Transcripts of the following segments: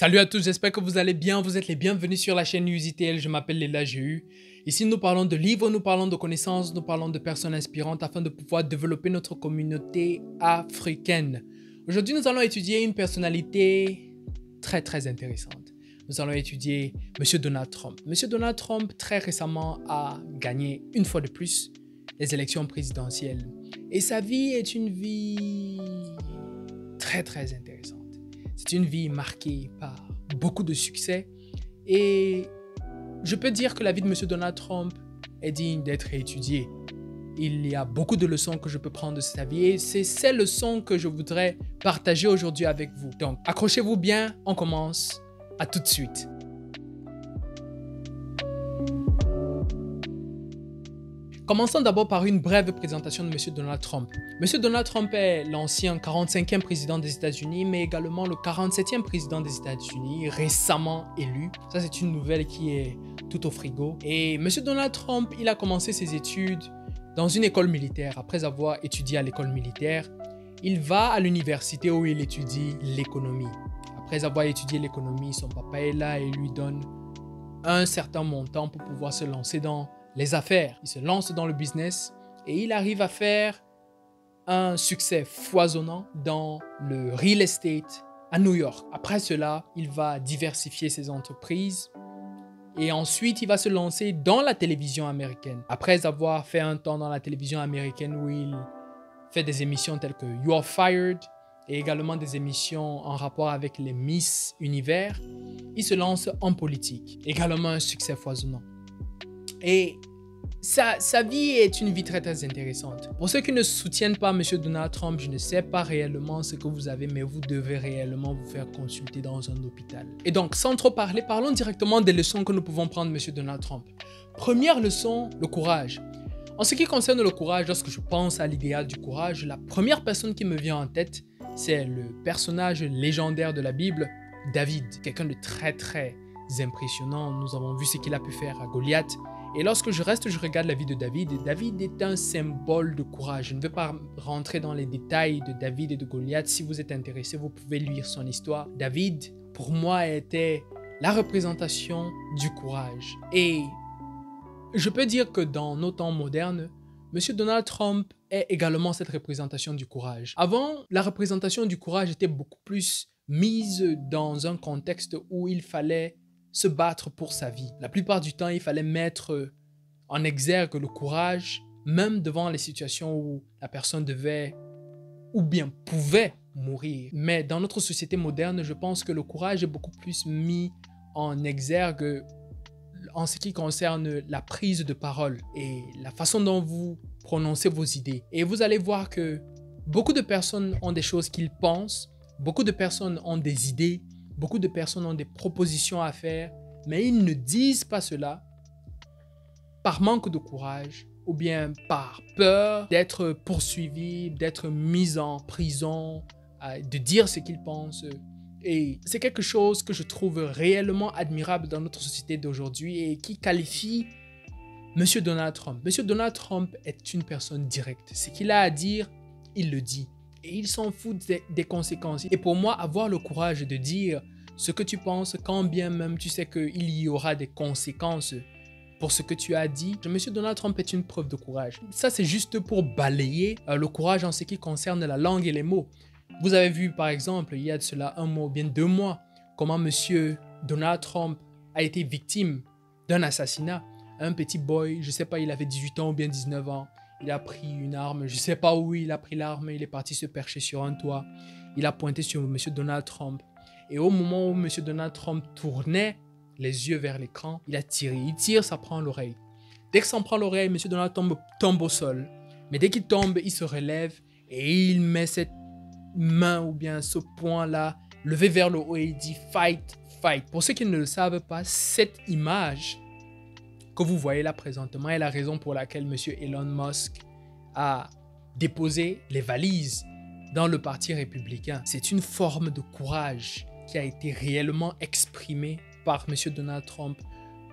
Salut à tous, j'espère que vous allez bien, vous êtes les bienvenus sur la chaîne UZTL, je m'appelle Léla GU. Ici nous parlons de livres, nous parlons de connaissances, nous parlons de personnes inspirantes afin de pouvoir développer notre communauté africaine. Aujourd'hui nous allons étudier une personnalité très intéressante. Nous allons étudier M. Donald Trump. M. Donald Trump très récemment a gagné une fois de plus les élections présidentielles. Et sa vie est une vie très intéressante. C'est une vie marquée par beaucoup de succès et je peux dire que la vie de M. Donald Trump est digne d'être étudiée. Il y a beaucoup de leçons que je peux prendre de sa vie et c'est ces leçons que je voudrais partager aujourd'hui avec vous. Donc, accrochez-vous bien, on commence. À tout de suite. Commençons d'abord par une brève présentation de M. Donald Trump. M. Donald Trump est l'ancien 45e président des États-Unis, mais également le 47e président des États-Unis, récemment élu. Ça, c'est une nouvelle qui est tout au frigo. Et M. Donald Trump, il a commencé ses études dans une école militaire. Après avoir étudié à l'école militaire, il va à l'université où il étudie l'économie. Après avoir étudié l'économie, son papa est là et lui donne un certain montant pour pouvoir se lancer dans les affaires. Il se lance dans le business et il arrive à faire un succès foisonnant dans le real estate à New York. Après cela, il va diversifier ses entreprises et ensuite il va se lancer dans la télévision américaine. Après avoir fait un temps dans la télévision américaine où il fait des émissions telles que You Are Fired et également des émissions en rapport avec les Miss Univers, il se lance en politique. Également un succès foisonnant. Et sa vie est une vie très intéressante. Pour ceux qui ne soutiennent pas M. Donald Trump, je ne sais pas réellement ce que vous avez, mais vous devez réellement vous faire consulter dans un hôpital. Et donc, sans trop parler, parlons directement des leçons que nous pouvons prendre de M. Donald Trump. Première leçon, le courage. En ce qui concerne le courage, lorsque je pense à l'idéal du courage, la première personne qui me vient en tête, c'est le personnage légendaire de la Bible, David. Quelqu'un de très impressionnant. Nous avons vu ce qu'il a pu faire à Goliath. Et lorsque je regarde la vie de David, David est un symbole de courage. Je ne vais pas rentrer dans les détails de David et de Goliath. Si vous êtes intéressé, vous pouvez lire son histoire. David, pour moi, était la représentation du courage. Et je peux dire que dans nos temps modernes, M. Donald Trump est également cette représentation du courage. Avant, la représentation du courage était beaucoup plus mise dans un contexte où il fallait se battre pour sa vie. La plupart du temps, il fallait mettre en exergue le courage, même devant les situations où la personne devait ou bien pouvait mourir. Mais dans notre société moderne, je pense que le courage est beaucoup plus mis en exergue en ce qui concerne la prise de parole et la façon dont vous prononcez vos idées. Et vous allez voir que beaucoup de personnes ont des choses qu'ils pensent, beaucoup de personnes ont des idées, beaucoup de personnes ont des propositions à faire, mais ils ne disent pas cela par manque de courage ou bien par peur d'être poursuivis, d'être mis en prison, de dire ce qu'ils pensent. Et c'est quelque chose que je trouve réellement admirable dans notre société d'aujourd'hui et qui qualifie M. Donald Trump. M. Donald Trump est une personne directe. Ce qu'il a à dire, il le dit. Et il s'en fout des conséquences. Et pour moi, avoir le courage de dire ce que tu penses, quand bien même tu sais qu'il y aura des conséquences pour ce que tu as dit, M. Donald Trump est une preuve de courage. Ça, c'est juste pour balayer le courage en ce qui concerne la langue et les mots. Vous avez vu, par exemple, il y a de cela un mois ou bien 2 mois, comment M. Donald Trump a été victime d'un assassinat. Un petit boy, je ne sais pas, il avait 18 ans ou bien 19 ans. Il a pris une arme, je ne sais pas où il a pris l'arme, il est parti se percher sur un toit. Il a pointé sur M. Donald Trump. Et au moment où M. Donald Trump tournait les yeux vers l'écran, il a tiré. Il tire, ça prend l'oreille. Dès que ça en prend l'oreille, M. Donald Trump tombe au sol. Mais dès qu'il tombe, il se relève et il met cette main ou bien ce poing-là levé vers le haut et il dit « Fight, fight ». Pour ceux qui ne le savent pas, cette image que vous voyez là présentement est la raison pour laquelle M. Elon Musk a déposé les valises dans le parti républicain. C'est une forme de courage qui a été réellement exprimée par M. Donald Trump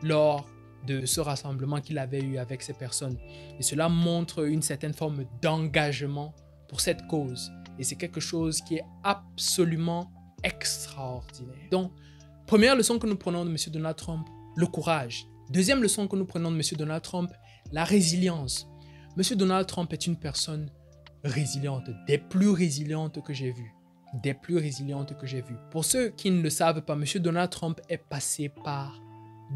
lors de ce rassemblement qu'il avait eu avec ces personnes. Et cela montre une certaine forme d'engagement pour cette cause. Et c'est quelque chose qui est absolument extraordinaire. Donc, Première leçon que nous prenons de M. Donald Trump, le courage. Deuxième leçon que nous prenons de M. Donald Trump, la résilience. M. Donald Trump est une personne résiliente, des plus résilientes que j'ai vues. Des plus résilientes que j'ai vues. Pour ceux qui ne le savent pas, M. Donald Trump est passé par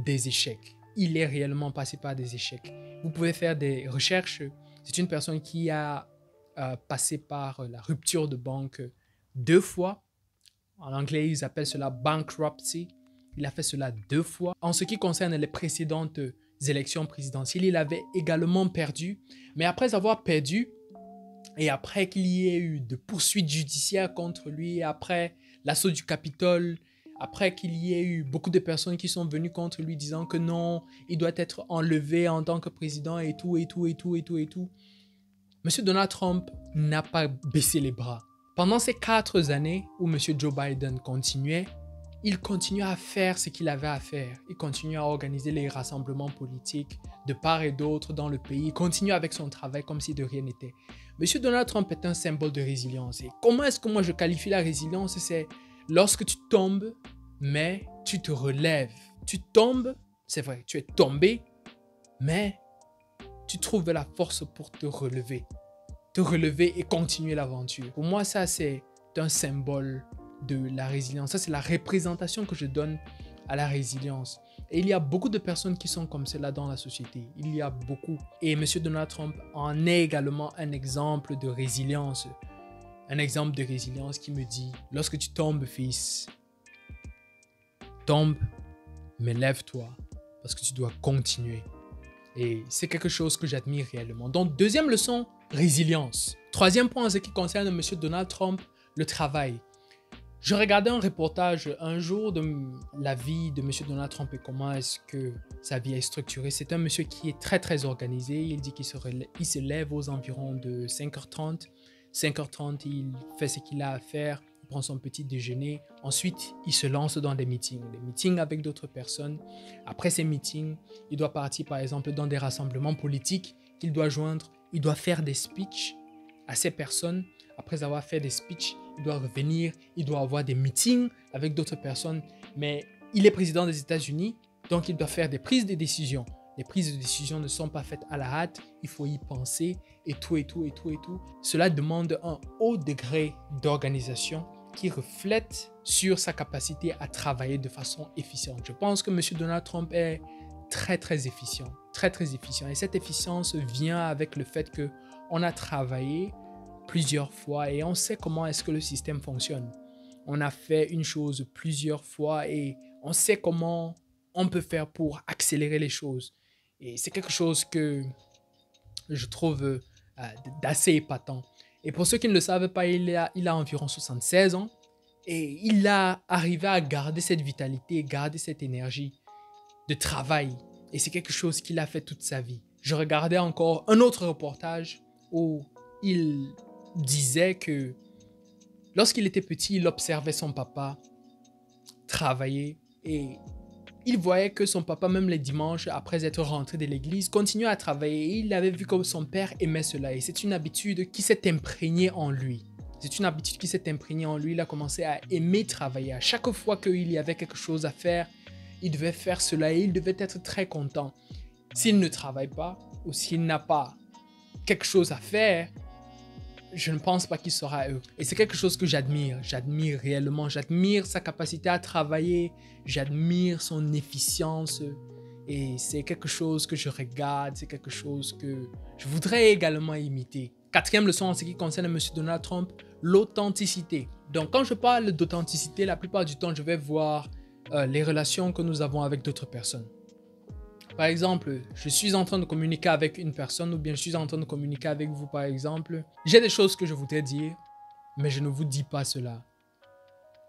des échecs. Il est réellement passé par des échecs. Vous pouvez faire des recherches. C'est une personne qui a passé par la rupture de banque 2 fois. En anglais, ils appellent cela bankruptcy. Il a fait cela 2 fois. En ce qui concerne les précédentes élections présidentielles, il avait également perdu. Mais après avoir perdu, et après qu'il y ait eu de poursuites judiciaires contre lui, après l'assaut du Capitole, après qu'il y ait eu beaucoup de personnes qui sont venues contre lui disant que non, il doit être enlevé en tant que président et tout. Monsieur Donald Trump n'a pas baissé les bras. Pendant ces 4 années où Monsieur Joe Biden continuait, il continuait à faire ce qu'il avait à faire. Il continuait à organiser les rassemblements politiques de part et d'autre dans le pays. Il continuait avec son travail comme si de rien n'était. Monsieur Donald Trump est un symbole de résilience. Et comment est-ce que moi je qualifie la résilience? C'est lorsque tu tombes, mais tu te relèves. Tu tombes, c'est vrai, tu es tombé, mais tu trouves la force pour te relever. Te relever et continuer l'aventure. Pour moi, ça, c'est un symbole de la résilience. Ça, c'est la représentation que je donne à la résilience. Et il y a beaucoup de personnes qui sont comme cela dans la société. Il y a beaucoup. Et M. Donald Trump en est également un exemple de résilience. Un exemple de résilience qui me dit, lorsque tu tombes, fils, tombe, mais lève-toi parce que tu dois continuer. Et c'est quelque chose que j'admire réellement. Donc, deuxième leçon, résilience. Troisième point en ce qui concerne M. Donald Trump, le travail. Je regardais un reportage un jour de la vie de M. Donald Trump et comment est-ce que sa vie est structurée. C'est un monsieur qui est très très organisé. Il dit qu'il se lève aux environs de 5h30. 5h30, il fait ce qu'il a à faire. Il prend son petit déjeuner. Ensuite, il se lance dans des meetings avec d'autres personnes. Après ces meetings, il doit partir par exemple dans des rassemblements politiques qu'il doit joindre. Il doit faire des speeches à ces personnes. Après avoir fait des speeches, il doit revenir, il doit avoir des meetings avec d'autres personnes. Mais il est président des États-Unis, donc il doit faire des prises de décision. Les prises de décision ne sont pas faites à la hâte, il faut y penser et tout. Cela demande un haut degré d'organisation qui reflète sur sa capacité à travailler de façon efficiente. Je pense que M. Donald Trump est très efficient, très efficient. Et cette efficience vient avec le fait qu'on a travaillé plusieurs fois et on sait comment est-ce que le système fonctionne. On a fait une chose plusieurs fois et on sait comment on peut faire pour accélérer les choses. Et c'est quelque chose que je trouve d'assez épatant. Et pour ceux qui ne le savent pas, il a environ 76 ans et il a arrivé à garder cette vitalité, garder cette énergie de travail. Et c'est quelque chose qu'il a fait toute sa vie. Je regardais encore un autre reportage où il disait que lorsqu'il était petit, il observait son papa travailler et il voyait que son papa, même les dimanches, après être rentré de l'église, continuait à travailler. Et il avait vu que son père aimait cela et c'est une habitude qui s'est imprégnée en lui. Il a commencé à aimer travailler. À chaque fois qu'il y avait quelque chose à faire, il devait faire cela et il devait être très content. S'il ne travaille pas ou s'il n'a pas quelque chose à faire, je ne pense pas qu'il sera heureux. Et c'est quelque chose que j'admire. J'admire réellement. J'admire sa capacité à travailler. J'admire son efficience. Et c'est quelque chose que je regarde. C'est quelque chose que je voudrais également imiter. Quatrième leçon en ce qui concerne M. Donald Trump, l'authenticité. Donc quand je parle d'authenticité, la plupart du temps, je vais voir les relations que nous avons avec d'autres personnes. Par exemple, je suis en train de communiquer avec une personne ou bien je suis en train de communiquer avec vous par exemple. J'ai des choses que je voudrais dire, mais je ne vous dis pas cela.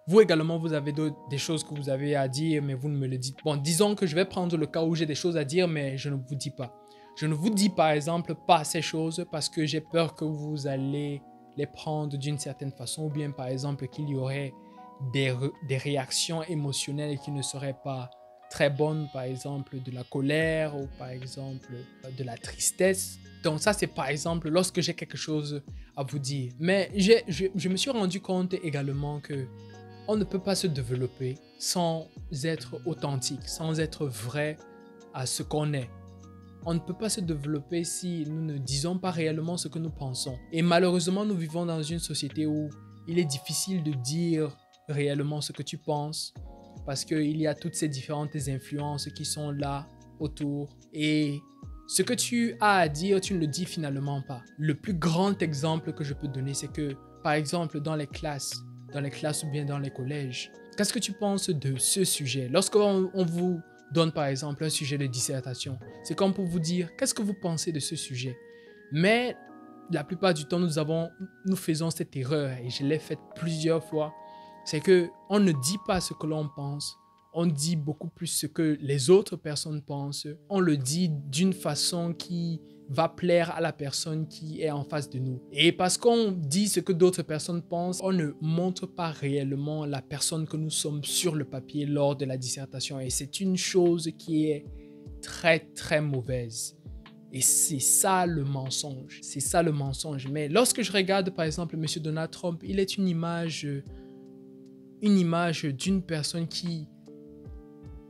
Vous également, vous avez des choses que vous avez à dire, mais vous ne me le dites pas. Bon, disons que je vais prendre le cas où j'ai des choses à dire, mais je ne vous dis pas. Je ne vous dis par exemple pas ces choses parce que j'ai peur que vous allez les prendre d'une certaine façon ou bien par exemple qu'il y aurait des réactions émotionnelles qui ne seraient pas très bonne, par exemple de la colère ou par exemple de la tristesse. Donc ça c'est par exemple lorsque j'ai quelque chose à vous dire. Mais je me suis rendu compte également que on ne peut pas se développer sans être authentique, sans être vrai à ce qu'on est. On ne peut pas se développer si nous ne disons pas réellement ce que nous pensons. Et malheureusement, nous vivons dans une société où il est difficile de dire réellement ce que tu penses parce qu'il y a toutes ces différentes influences qui sont là autour. Et ce que tu as à dire, tu ne le dis finalement pas. Le plus grand exemple que je peux donner, c'est que, par exemple, dans les classes ou bien dans les collèges, qu'est-ce que tu penses de ce sujet? Lorsqu'on vous donne par exemple un sujet de dissertation, c'est comme pour vous dire qu'est-ce que vous pensez de ce sujet. Mais la plupart du temps, nous faisons cette erreur et je l'ai faite plusieurs fois. C'est que on ne dit pas ce que l'on pense, on dit beaucoup plus ce que les autres personnes pensent. On le dit d'une façon qui va plaire à la personne qui est en face de nous. Et parce qu'on dit ce que d'autres personnes pensent, on ne montre pas réellement la personne que nous sommes sur le papier lors de la dissertation. Et c'est une chose qui est très, très mauvaise. Et c'est ça le mensonge. C'est ça le mensonge. Mais lorsque je regarde, par exemple, M. Donald Trump, il est une image d'une personne qui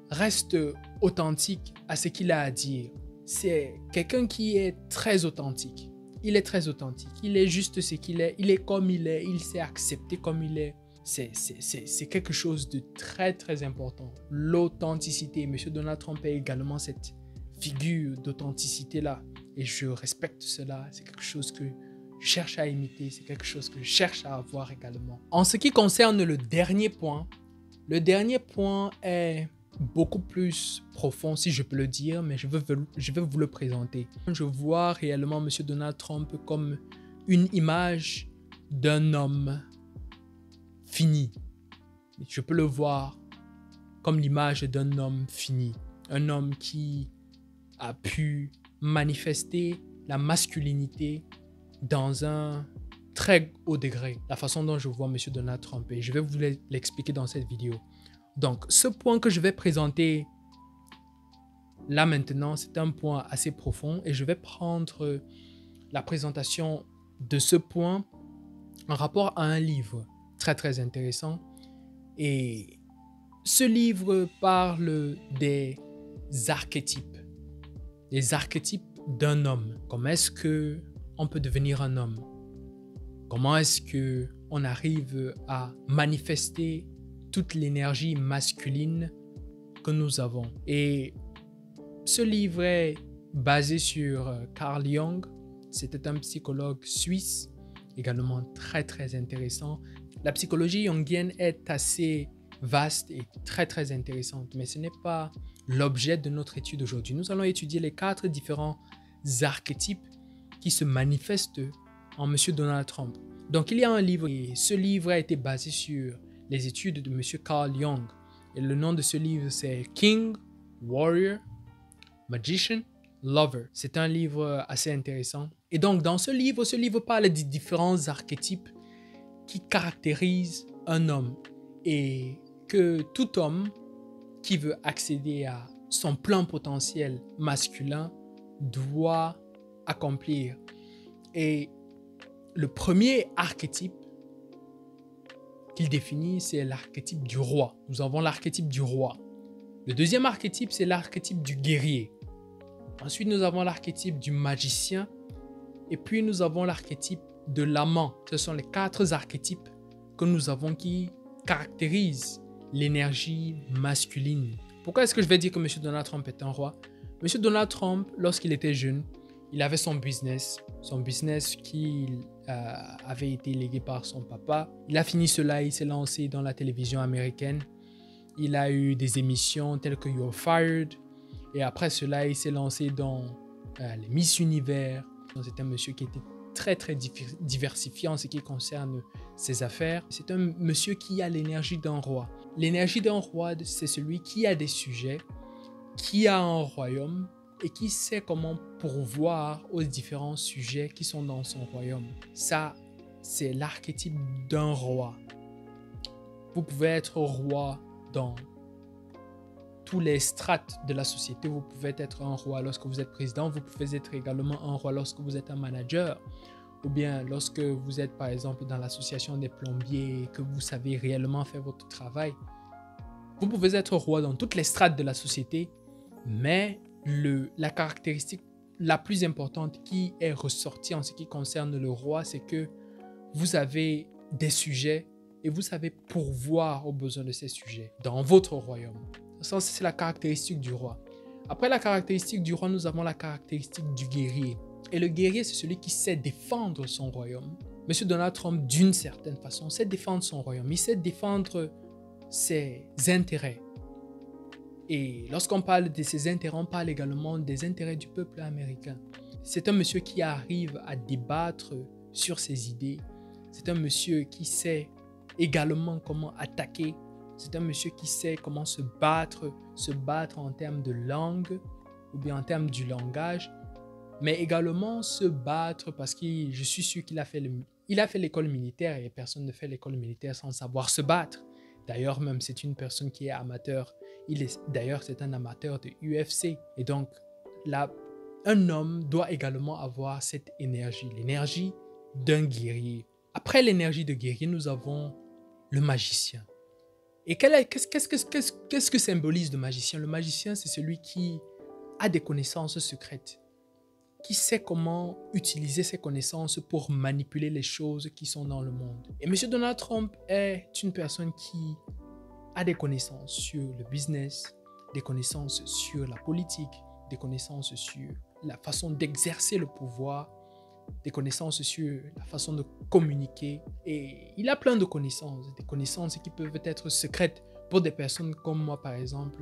reste authentique à ce qu'il a à dire. C'est quelqu'un qui est très authentique. Il est très authentique. Il est juste ce qu'il est. Il est comme il est. Il s'est accepté comme il est. C'est quelque chose de très, très important. L'authenticité. M. Donald Trump est également cette figure d'authenticité-là. Et je respecte cela. C'est quelque chose que je cherche à imiter. C'est quelque chose que je cherche à avoir également. En ce qui concerne le dernier point est beaucoup plus profond, si je peux le dire, mais je vais vous le présenter. Je vois réellement M. Donald Trump comme une image d'un homme fini. Je peux le voir comme l'image d'un homme fini. Un homme qui a pu manifester la masculinité dans un très haut degré. La façon dont je vois M. Donald Trump. Et je vais vous l'expliquer dans cette vidéo. Donc, ce point que je vais présenter là maintenant, c'est un point assez profond et je vais prendre la présentation de ce point en rapport à un livre très très intéressant. Et ce livre parle des archétypes d'un homme. Comment est-ce qu'on peut devenir un homme? Comment est-ce qu'on arrive à manifester toute l'énergie masculine que nous avons. Et ce livre est basé sur Carl Jung. C'était un psychologue suisse, également très très intéressant. La psychologie jungienne est assez vaste et très très intéressante, mais ce n'est pas l'objet de notre étude aujourd'hui. Nous allons étudier les 4 différents archétypes qui se manifestent en M. Donald Trump. Donc il y a un livre et ce livre a été basé sur les études de M. Carl Jung. Et le nom de ce livre, c'est King, Warrior, Magician, Lover. C'est un livre assez intéressant. Et donc, dans ce livre parle des différents archétypes qui caractérisent un homme. Et que tout homme qui veut accéder à son plein potentiel masculin doit accomplir. Et le premier archétype qu'il définit, c'est l'archétype du roi. Nous avons l'archétype du roi. Le deuxième archétype, c'est l'archétype du guerrier. Ensuite, nous avons l'archétype du magicien. Et puis, nous avons l'archétype de l'amant. Ce sont les 4 archétypes que nous avons qui caractérisent l'énergie masculine. Pourquoi est-ce que je vais dire que M. Donald Trump est un roi? M. Donald Trump, lorsqu'il était jeune, il avait son business qui avait été légué par son papa. Il a fini cela, il s'est lancé dans la télévision américaine. Il a eu des émissions telles que You're Fired. Et après cela, il s'est lancé dans les Miss Univers. C'est un monsieur qui était très très diversifié en ce qui concerne ses affaires. C'est un monsieur qui a l'énergie d'un roi. L'énergie d'un roi, c'est celui qui a des sujets, qui a un royaume, et qui sait comment pourvoir aux différents sujets qui sont dans son royaume. Ça, c'est l'archétype d'un roi. Vous pouvez être roi dans tous les strates de la société. Vous pouvez être un roi lorsque vous êtes président. Vous pouvez être également un roi lorsque vous êtes un manager. ou bien lorsque vous êtes par exemple dans l'association des plombiers et que vous savez réellement faire votre travail, vous pouvez être roi dans toutes les strates de la société, mais la caractéristique la plus importante qui est ressortie en ce qui concerne le roi, c'est que vous avez des sujets et vous savez pourvoir aux besoins de ces sujets dans votre royaume. Ça, c'est la caractéristique du roi. Après la caractéristique du roi, nous avons la caractéristique du guerrier. Et le guerrier, c'est celui qui sait défendre son royaume. Monsieur Donald Trump, d'une certaine façon, sait défendre son royaume. Il sait défendre ses intérêts. Et lorsqu'on parle de ses intérêts, on parle également des intérêts du peuple américain. C'est un monsieur qui arrive à débattre sur ses idées. C'est un monsieur qui sait également comment attaquer. C'est un monsieur qui sait comment se battre en termes de langue ou bien en termes du langage, mais également se battre parce que je suis sûr qu'il a fait l'école militaire et personne ne fait l'école militaire sans savoir se battre. D'ailleurs, même c'est une personne qui est amateur. C'est un amateur de UFC. Et donc, là, un homme doit également avoir cette énergie, l'énergie d'un guerrier. Après l'énergie de guerrier, nous avons le magicien. Et qu'est-ce que symbolise le magicien? Le magicien, c'est celui qui a des connaissances secrètes, qui sait comment utiliser ses connaissances pour manipuler les choses qui sont dans le monde. Et M. Donald Trump est une personne qui a des connaissances sur le business, des connaissances sur la politique, des connaissances sur la façon d'exercer le pouvoir, des connaissances sur la façon de communiquer. Et il a plein de connaissances, des connaissances qui peuvent être secrètes pour des personnes comme moi, par exemple,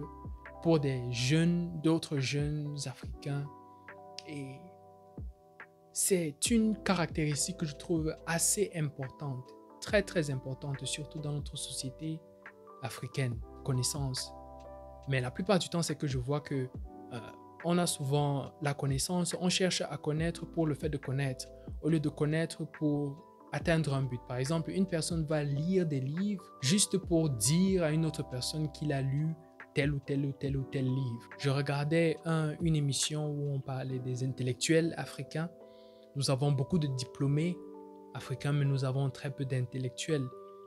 pour d'autres jeunes africains. Et c'est une caractéristique que je trouve assez importante, très très importante, surtout dans notre société africaine, connaissance. Mais la plupart du temps, c'est que je vois que on a souvent la connaissance, on cherche à connaître pour le fait de connaître, au lieu de connaître pour atteindre un but. Par exemple, une personne va lire des livres juste pour dire à une autre personne qu'il a lu tel ou tel ou tel ou tel livre. Je regardais une émission où on parlait des intellectuels africains. Nous avons beaucoup de diplômés africains, mais nous avons très peu d'intellectuels.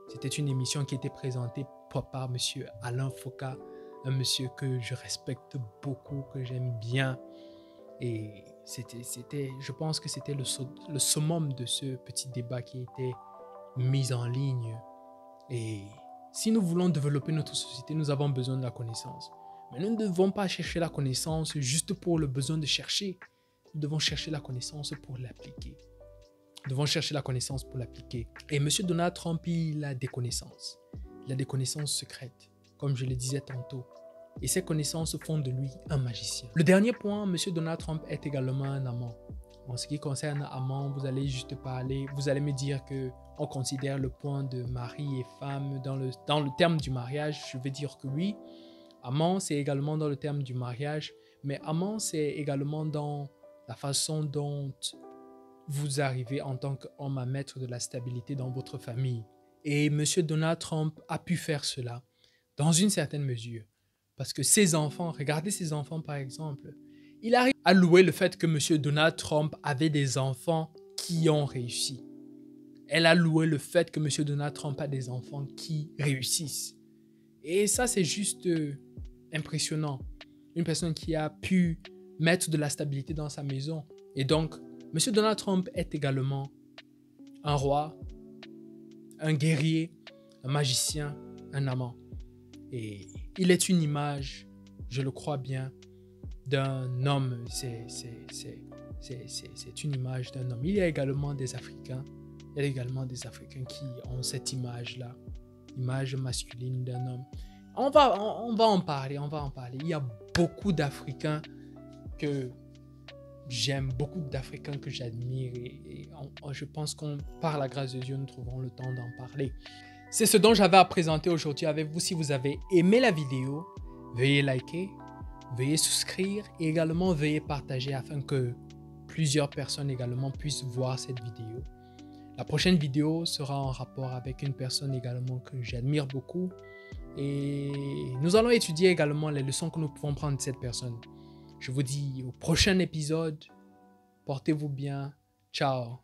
C'était une émission qui était présentée par M. Alain Foucault, un monsieur que je respecte beaucoup, que j'aime bien. Et je pense que c'était le summum de ce petit débat qui était mis en ligne. Et si nous voulons développer notre société, nous avons besoin de la connaissance. Mais nous ne devons pas chercher la connaissance juste pour le besoin de chercher. Nous devons chercher la connaissance pour l'appliquer. Nous devons chercher la connaissance pour l'appliquer. Et M. Donald Trump, il a des connaissances. Il a des connaissances secrètes, comme je le disais tantôt. Et ces connaissances font de lui un magicien. Le dernier point, M. Donald Trump est également un amant. En ce qui concerne amant, vous allez me dire qu'on considère le point de mari et femme dans le terme du mariage. Je vais dire que oui. Amant, c'est également dans le terme du mariage. Mais amant, c'est également dans la façon dont vous arrivez en tant qu'homme à mettre de la stabilité dans votre famille. Et M. Donald Trump a pu faire cela dans une certaine mesure. Parce que ses enfants, regardez ses enfants par exemple, il arrive à louer le fait que M. Donald Trump avait des enfants qui ont réussi. Elle a loué le fait que M. Donald Trump a des enfants qui réussissent. Et ça, c'est juste impressionnant. Une personne qui a pu mettre de la stabilité dans sa maison. Et donc, M. Donald Trump est également un roi, un guerrier, un magicien, un amant. Et il est une image, je le crois bien, d'un homme. C'est une image d'un homme. Il y a également des Africains. Il y a également des Africains qui ont cette image-là, image masculine d'un homme. On va en parler. Il y a beaucoup d'Africains que j'aime, beaucoup d'Africains que j'admire et je pense qu'on, par la grâce de Dieu, nous trouverons le temps d'en parler. C'est ce dont j'avais à présenter aujourd'hui avec vous. Si vous avez aimé la vidéo, veuillez liker, veuillez souscrire et également veuillez partager afin que plusieurs personnes également puissent voir cette vidéo. La prochaine vidéo sera en rapport avec une personne également que j'admire beaucoup et nous allons étudier également les leçons que nous pouvons prendre de cette personne. Je vous dis au prochain épisode. Portez-vous bien. Ciao.